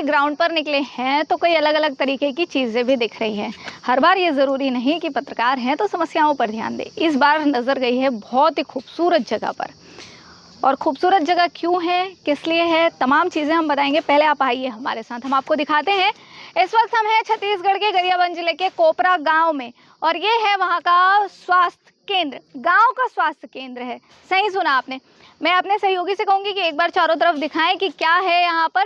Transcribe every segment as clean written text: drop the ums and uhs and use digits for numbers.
Ground पर निकले हैं तो कई अलग अलग तरीके की चीज़ें भी दिख रही हैं। हर बार ये ज़रूरी नहीं कि पत्रकार हैं तो समस्याओं पर ध्यान दें। इस बार नज़र गई है बहुत ही खूबसूरत जगह पर, और खूबसूरत जगह क्यों है, किस लिए है, तमाम चीज़ें हम बताएंगे। पहले आप आइए हमारे साथ, हम आपको दिखाते हैं। इस वक्त हम हैं छत्तीसगढ़ के गरियाबंद जिले के कोपरा गांव में, और ये है वहाँ का स्वास्थ्य केंद्र, गांव का स्वास्थ्य केंद्र है। सही सुना आपने। मैं अपने सहयोगी से कहूँगी कि एक बार चारों तरफ दिखाएं कि क्या है यहाँ पर।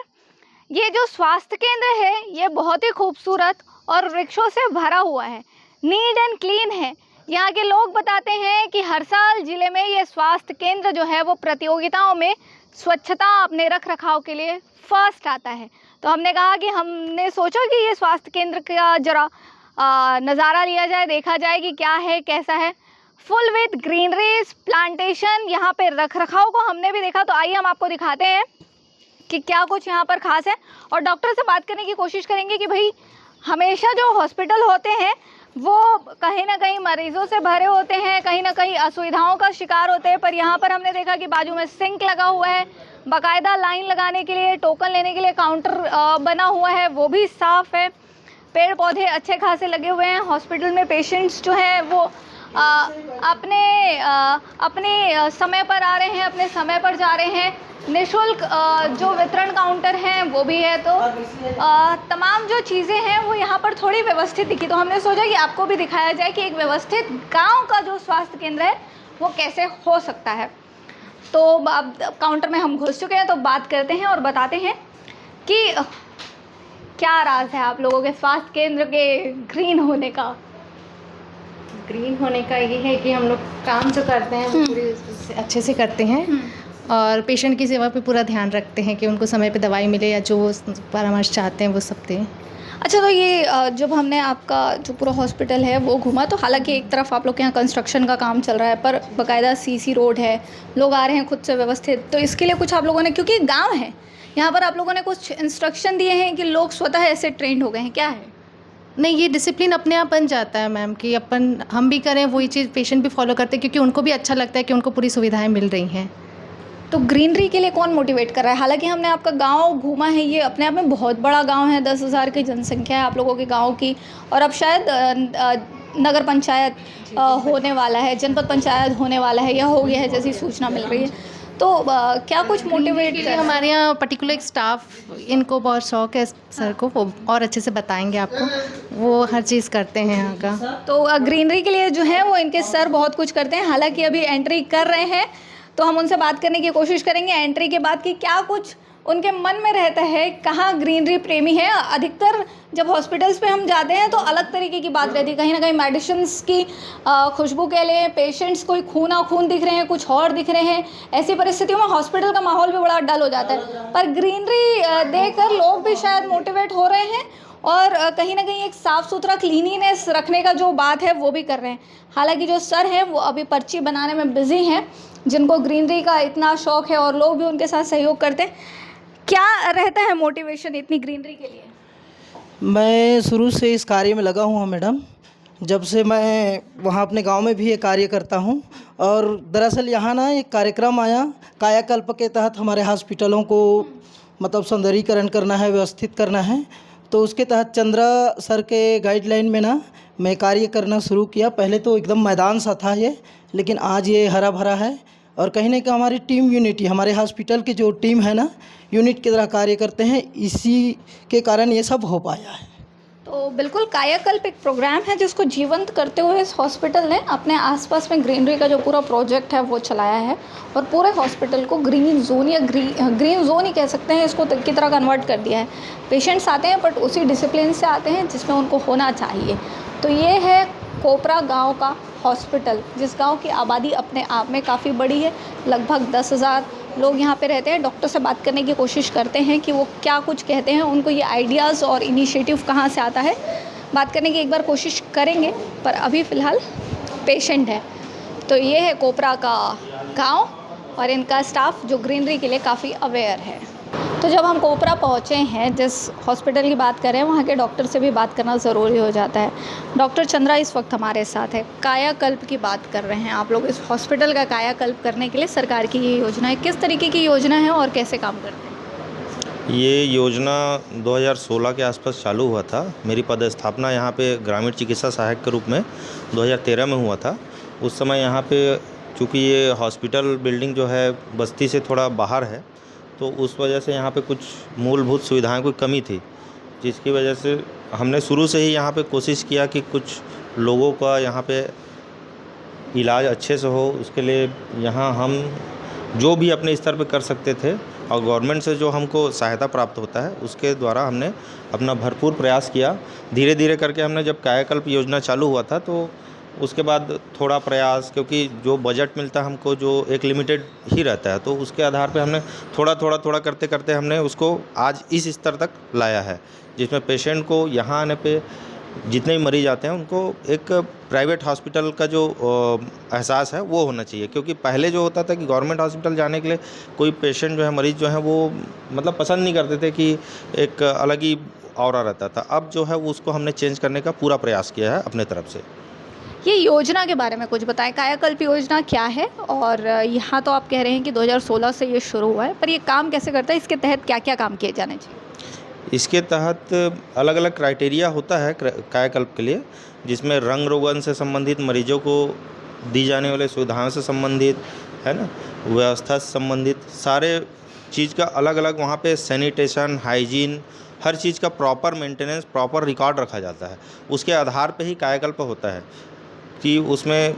ये जो स्वास्थ्य केंद्र है ये बहुत ही खूबसूरत और वृक्षों से भरा हुआ है, नीट एंड क्लीन है। यहाँ के लोग बताते हैं कि हर साल जिले में ये स्वास्थ्य केंद्र जो है वो प्रतियोगिताओं में स्वच्छता अपने रख रखाव के लिए फर्स्ट आता है। तो हमने कहा कि हमने सोचा कि ये स्वास्थ्य केंद्र का जरा नज़ारा लिया जाए, देखा जाए कि क्या है, कैसा है। फुल विथ ग्रीनरीज प्लांटेशन, यहाँ पे रख रखाव को हमने भी देखा। तो आइए हम आपको दिखाते हैं कि क्या कुछ यहाँ पर खास है, और डॉक्टर से बात करने की कोशिश करेंगे कि भाई हमेशा जो हॉस्पिटल होते हैं वो कहीं ना कहीं मरीजों से भरे होते हैं, कहीं ना कहीं असुविधाओं का शिकार होते हैं। पर यहाँ पर हमने देखा कि बाजू में सिंक लगा हुआ है, बाकायदा लाइन लगाने के लिए, टोकन लेने के लिए काउंटर बना हुआ है, वो भी साफ़ है। पेड़ पौधे अच्छे खासे लगे हुए हैं। हॉस्पिटल में पेशेंट्स जो हैं वो अपने समय पर आ रहे हैं, अपने समय पर जा रहे हैं। निःशुल्क जो वितरण काउंटर हैं वो भी है। तो तमाम जो चीज़ें हैं वो यहाँ पर थोड़ी व्यवस्थित दिखी, तो हमने सोचा कि आपको भी दिखाया जाए कि एक व्यवस्थित गांव का जो स्वास्थ्य केंद्र है वो कैसे हो सकता है। तो अब काउंटर में हम घुस चुके हैं, तो बात करते हैं और बताते हैं कि क्या राज है आप लोगों के स्वास्थ्य केंद्र के ग्रीन होने का। ग्रीन होने का ये है कि हम लोग काम जो करते हैं वो पूरी अच्छे से करते हैं, और पेशेंट की सेवा पे पूरा ध्यान रखते हैं कि उनको समय पे दवाई मिले या जो परामर्श चाहते हैं वो सब दें। अच्छा, तो ये जब हमने आपका जो पूरा हॉस्पिटल है वो घूमा, तो हालांकि एक तरफ आप लोग के यहाँ कंस्ट्रक्शन का काम चल रहा है, पर बाकायदा सीसी रोड है, लोग आ रहे हैं खुद से व्यवस्थित। तो इसके लिए कुछ आप लोगों ने, क्योंकि गाँव है यहाँ पर, आप लोगों ने कुछ इंस्ट्रक्शन दिए हैं कि लोग स्वतः ऐसे ट्रेंड हो गए हैं, क्या है? नहीं, ये डिसिप्लिन अपने आप बन जाता है मैम, कि हम भी करें वही चीज़ पेशेंट भी फॉलो करते हैं, क्योंकि उनको भी अच्छा लगता है कि उनको पूरी सुविधाएं मिल रही हैं। तो ग्रीनरी के लिए कौन मोटिवेट कर रहा है? हालांकि हमने आपका गांव घूमा है, ये अपने आप में बहुत बड़ा गांव है, 10,000 की जनसंख्या है आप लोगों के गांव की, और अब शायद नगर पंचायत होने वाला है, जनपद पंचायत होने वाला है या हो गया है जैसी सूचना मिल रही है। तो क्या कुछ मोटिवेट कर हमारे यहाँ पर्टिकुलर एक स्टाफ, इनको बहुत शौक है सर को, वो और अच्छे से बताएंगे आपको, वो हर चीज़ करते हैं यहाँ का। तो ग्रीनरी के लिए जो है वो इनके सर बहुत कुछ करते हैं। हालांकि अभी एंट्री कर रहे हैं, तो हम उनसे बात करने की कोशिश करेंगे एंट्री के बाद कि क्या कुछ उनके मन में रहता है, कहाँ ग्रीनरी प्रेमी है। अधिकतर जब हॉस्पिटल्स पे हम जाते हैं तो अलग तरीके की बात रहती है, कहीं ना कहीं मेडिसिन्स की खुशबू कह लें, पेशेंट्स कोई खून दिख रहे हैं, कुछ और दिख रहे हैं। ऐसी परिस्थितियों में हॉस्पिटल का माहौल भी बड़ा डल हो जाता है। पर ग्रीनरी देखकर लोग भी शायद मोटिवेट हो रहे हैं, और कहीं ना कहीं एक साफ़ सुथरा क्लीनिनेस रखने का जो बात है वो भी कर रहे हैं। हालांकि जो सर हैं वो अभी पर्ची बनाने में बिजी हैं, जिनको ग्रीनरी का इतना शौक़ है, और लोग भी उनके साथ सहयोग करते हैं। क्या रहता है मोटिवेशन इतनी ग्रीनरी के लिए? मैं शुरू से इस कार्य में लगा हुआ मैडम, जब से मैं वहाँ अपने गांव में भी ये कार्य करता हूँ। और दरअसल यहाँ ना एक कार्यक्रम आया, कायाकल्प के तहत हमारे हॉस्पिटलों को मतलब सौंदर्यीकरण करना है, व्यवस्थित करना है। तो उसके तहत चंद्रा सर के गाइडलाइन में ना मैं कार्य करना शुरू किया। पहले तो एकदम मैदान सा था ये, लेकिन आज ये हरा भरा है। और कहीं ना कहीं हमारी टीम यूनिटी, हमारे हॉस्पिटल की जो टीम है ना, यूनिट की तरह कार्य करते हैं, इसी के कारण ये सब हो पाया है। तो बिल्कुल कायाकल्प एक प्रोग्राम है जिसको जीवंत करते हुए इस हॉस्पिटल ने अपने आसपास में ग्रीनरी का जो पूरा प्रोजेक्ट है वो चलाया है, और पूरे हॉस्पिटल को ग्रीन जोन या ग्रीन जोन ही कह सकते हैं इसको की तरह कन्वर्ट कर दिया है। पेशेंट्स आते हैं बट उसी डिसिप्लिन से आते हैं जिसमें उनको होना चाहिए। तो ये है कोपरा गाँव का हॉस्पिटल, जिस गांव की आबादी अपने आप में काफ़ी बड़ी है। लगभग 10,000 लोग यहाँ पे रहते हैं। डॉक्टर से बात करने की कोशिश करते हैं कि वो क्या कुछ कहते हैं, उनको ये आइडियाज़ और इनिशिएटिव कहाँ से आता है, बात करने की एक बार कोशिश करेंगे। पर अभी फ़िलहाल पेशेंट है। तो ये है कोपरा का गांव और इनका स्टाफ जो ग्रीनरी के लिए काफ़ी अवेयर है। तो जब हम कोपरा पहुँचे हैं, जिस हॉस्पिटल की बात कर रहे हैं, वहाँ के डॉक्टर से भी बात करना ज़रूरी हो जाता है। डॉक्टर चंद्रा इस वक्त हमारे साथ है। कायाकल्प की बात कर रहे हैं आप लोग। इस हॉस्पिटल का कायाकल्प करने के लिए सरकार की ये योजना है, किस तरीके की योजना है और कैसे काम करते हैं? ये योजना 2016 के आसपास चालू हुआ था। मेरी पदस्थापना यहाँ पे ग्रामीण चिकित्सा सहायक के रूप में 2013 में हुआ था। उस समय यहाँ पे चूँकि ये हॉस्पिटल बिल्डिंग जो है बस्ती से थोड़ा बाहर है, तो उस वजह से यहाँ पे कुछ मूलभूत सुविधाएं की कमी थी, जिसकी वजह से हमने शुरू से ही यहाँ पे कोशिश किया कि कुछ लोगों का यहाँ पे इलाज अच्छे से हो। उसके लिए यहाँ हम जो भी अपने स्तर पे कर सकते थे और गवर्नमेंट से जो हमको सहायता प्राप्त होता है उसके द्वारा हमने अपना भरपूर प्रयास किया। धीरे धीरे करके हमने जब कायाकल्प योजना चालू हुआ था तो उसके बाद थोड़ा प्रयास, क्योंकि जो बजट मिलता है हमको जो एक लिमिटेड ही रहता है, तो उसके आधार पे हमने थोड़ा करते करते हमने उसको आज इस स्तर तक लाया है, जिसमें पेशेंट को यहाँ आने पे जितने भी मरीज आते हैं उनको एक प्राइवेट हॉस्पिटल का जो एहसास है वो होना चाहिए। क्योंकि पहले जो होता था कि गवर्नमेंट हॉस्पिटल जाने के लिए कोई पेशेंट जो है, मरीज जो है वो मतलब पसंद नहीं करते थे, कि एक अलग ही ऑरा रहता था। अब जो है वो उसको हमने चेंज करने का पूरा प्रयास किया है अपने तरफ से। ये योजना के बारे में कुछ बताएं, कायाकल्प योजना क्या है? और यहाँ तो आप कह रहे हैं कि 2016 से ये शुरू हुआ है, पर ये काम कैसे करता है? इसके तहत क्या क्या काम किए जाने चाहिए? इसके तहत अलग अलग क्राइटेरिया होता है कायाकल्प के लिए, जिसमें रंग रोगन से संबंधित, मरीजों को दी जाने वाले सुविधाओं से संबंधित, है ना, व्यवस्था से संबंधित सारे चीज़ का अलग अलग वहाँ पे सैनिटेशन, हाइजीन, हर चीज़ का प्रॉपर मेंटेनेंस, प्रॉपर रिकॉर्ड रखा जाता है। उसके आधार पे ही कायाकल्प होता है कि उसमें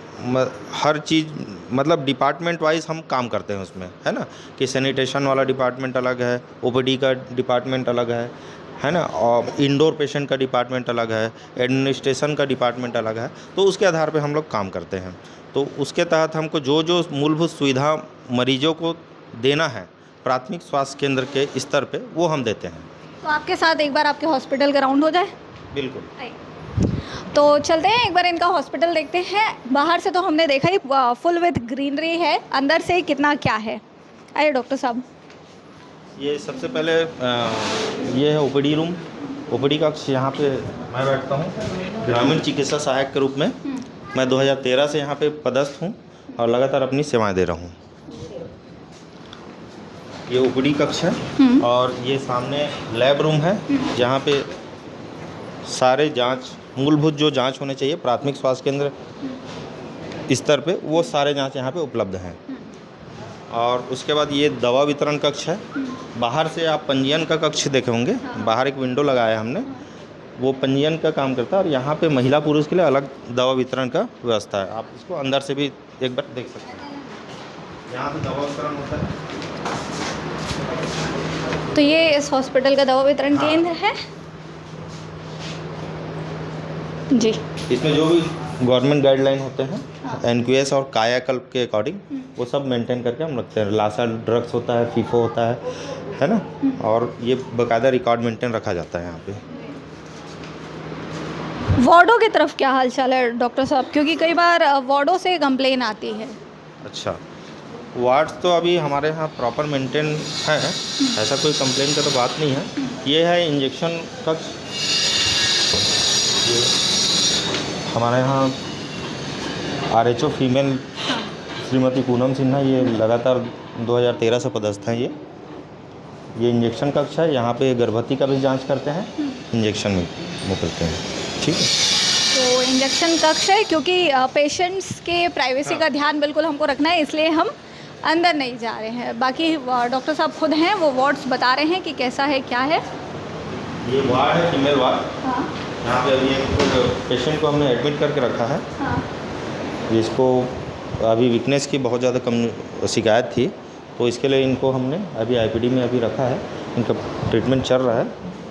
हर चीज़ मतलब डिपार्टमेंट वाइज हम काम करते हैं उसमें, है ना, कि सैनिटेशन वाला डिपार्टमेंट अलग है, ओपीडी का डिपार्टमेंट अलग है ना, और इंडोर पेशेंट का डिपार्टमेंट अलग है, एडमिनिस्ट्रेशन का डिपार्टमेंट अलग है। तो उसके आधार पे हम लोग काम करते हैं। तो उसके तहत हमको जो जो मूलभूत सुविधा मरीजों को देना है प्राथमिक स्वास्थ्य केंद्र के स्तर पे, वो हम देते हैं। तो आपके साथ एक बार आपके हॉस्पिटल का राउंड हो जाए। बिल्कुल। तो चलते हैं एक बार इनका हॉस्पिटल देखते हैं। बाहर से तो हमने देखा ही फुल विथ ग्रीनरी है, अंदर से कितना क्या है। आइए डॉक्टर साहब। ये सबसे पहले ये है ओपीडी रूम, ओपीडी कक्ष। यहाँ पे मैं बैठता हूँ ग्रामीण चिकित्सा सहायक के रूप में। मैं 2013 से यहाँ पे पदस्थ हूँ और लगातार अपनी सेवाएं दे रहा हूँ। ये ओपीडी कक्ष है और ये सामने लैब रूम है, जहाँ पे सारे जांच, मूलभूत जो जांच होने चाहिए प्राथमिक स्वास्थ्य केंद्र स्तर पे, वो सारे जांच यहाँ पे उपलब्ध हैं। और उसके बाद ये दवा वितरण कक्ष है। बाहर से आप पंजीयन का कक्ष देखे होंगे, बाहर एक विंडो लगाया है हमने, वो पंजीयन का काम करता है। और यहाँ पे महिला पुरुष के लिए अलग दवा वितरण का व्यवस्था है। आप इसको अंदर से भी एक बार देख सकते हैं। यहाँ पे दवा वितरण होता है। तो ये इस हॉस्पिटल का दवा वितरण केंद्र है जी। इसमें जो भी गवर्नमेंट गाइडलाइन होते हैं एनक्यूएस और कायाकल्प के अकॉर्डिंग, वो सब मेंटेन करके हम रखते हैं। लासा ड्रग्स होता है, फीफो होता है ना, और ये बाकायदा रिकॉर्ड मेंटेन रखा जाता है यहाँ पे। वार्डों की तरफ क्या हाल चाल है डॉक्टर साहब? क्योंकि कई बार वार्डों से कंप्लेन आती है। अच्छा, वार्ड्स तो अभी हमारे यहाँ प्रॉपर मेंटेन है, ऐसा कोई कंप्लेन का तो बात नहीं है। ये है इंजेक्शन कक्ष। हमारे यहाँ आरएचओ फीमेल श्रीमती पूनम सिन्हा, ये लगातार 2013 से पदस्थ हैं। ये इंजेक्शन कक्ष है। यहाँ पे गर्भवती का भी जांच करते हैं, इंजेक्शन वो करते हैं। ठीक है, तो इंजेक्शन कक्ष है, क्योंकि पेशेंट्स के प्राइवेसी का ध्यान बिल्कुल हमको रखना है, इसलिए हम अंदर नहीं जा रहे हैं। बाकी डॉक्टर साहब खुद हैं, वो वार्ड्स बता रहे हैं कि कैसा है क्या है। ये वार्ड है, फीमेल वार्ड। हाँ यहाँ पे अभी एक पेशेंट को हमने एडमिट करके रखा है, हाँ। जिसको अभी वीकनेस की बहुत ज़्यादा कम शिकायत थी, तो इसके लिए इनको हमने अभी आईपीडी में अभी रखा है। इनका ट्रीटमेंट चल रहा है।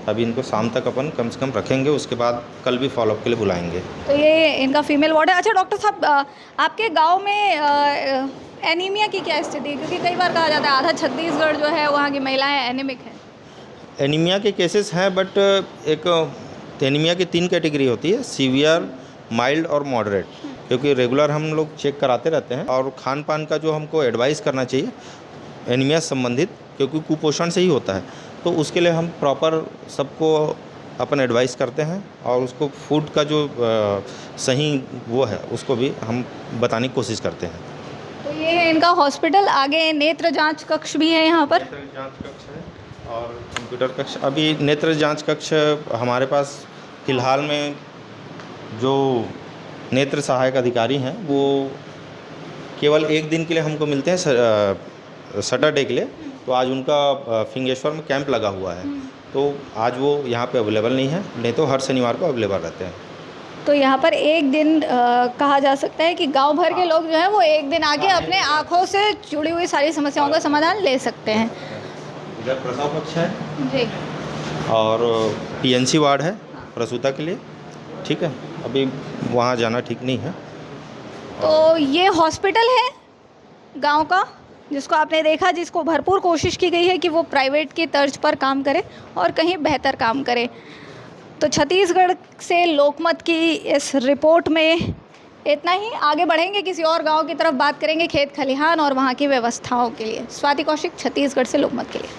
अभी इनको शाम तक अपन कम से कम रखेंगे, उसके बाद कल भी फॉलोअप के लिए बुलाएंगे। तो ये इनका फीमेल वार्ड है। अच्छा डॉक्टर साहब, आपके गांव में एनीमिया की क्या स्थिति है? क्योंकि कई बार कहा जाता है आधा छत्तीसगढ़ जो है वहाँ की महिलाएं एनीमिक हैं। एनीमिया के केसेस हैं, बट एक एनीमिया की 3 कैटेगरी होती है, सीवियर, माइल्ड और मॉडरेट। क्योंकि रेगुलर हम लोग चेक कराते रहते हैं और खान पान का जो हमको एडवाइस करना चाहिए एनीमिया संबंधित, क्योंकि कुपोषण से ही होता है, तो उसके लिए हम प्रॉपर सबको अपन एडवाइस करते हैं और उसको फूड का जो सही वो है उसको भी हम बताने की कोशिश करते हैं। तो ये है इनका हॉस्पिटल। आगे नेत्र जांच कक्ष भी है यहाँ पर। नेत्र जांच कक्ष है और कंप्यूटर कक्ष, अभी नेत्र जांच कक्ष हमारे पास फ़िलहाल में जो नेत्र सहायक अधिकारी हैं वो केवल एक दिन के लिए हमको मिलते हैं सैटरडे के लिए। तो आज उनका फिंगेश्वर में कैंप लगा हुआ है, तो आज वो यहाँ पे अवेलेबल नहीं है, नहीं तो हर शनिवार को अवेलेबल रहते हैं। तो यहाँ पर एक दिन कहा जा सकता है कि गांव भर के लोग जो हैं वो एक दिन आके अपने आँखों से जुड़ी हुई सारी समस्याओं का समाधान ले सकते हैं। इधर प्रसव कक्ष है जी। और पीएनसी वार्ड है प्रसूता के लिए, ठीक है। अभी वहाँ जाना ठीक नहीं है। तो ये हॉस्पिटल है गांव का जिसको आपने देखा, जिसको भरपूर कोशिश की गई है कि वो प्राइवेट की तर्ज पर काम करे और कहीं बेहतर काम करे। तो छत्तीसगढ़ से लोकमत की इस रिपोर्ट में इतना ही। आगे बढ़ेंगे, किसी और गांव की तरफ बात करेंगे, खेत खलिहान और वहाँ की व्यवस्थाओं के लिए। स्वाति कौशिक, छत्तीसगढ़ से लोकमत के लिए।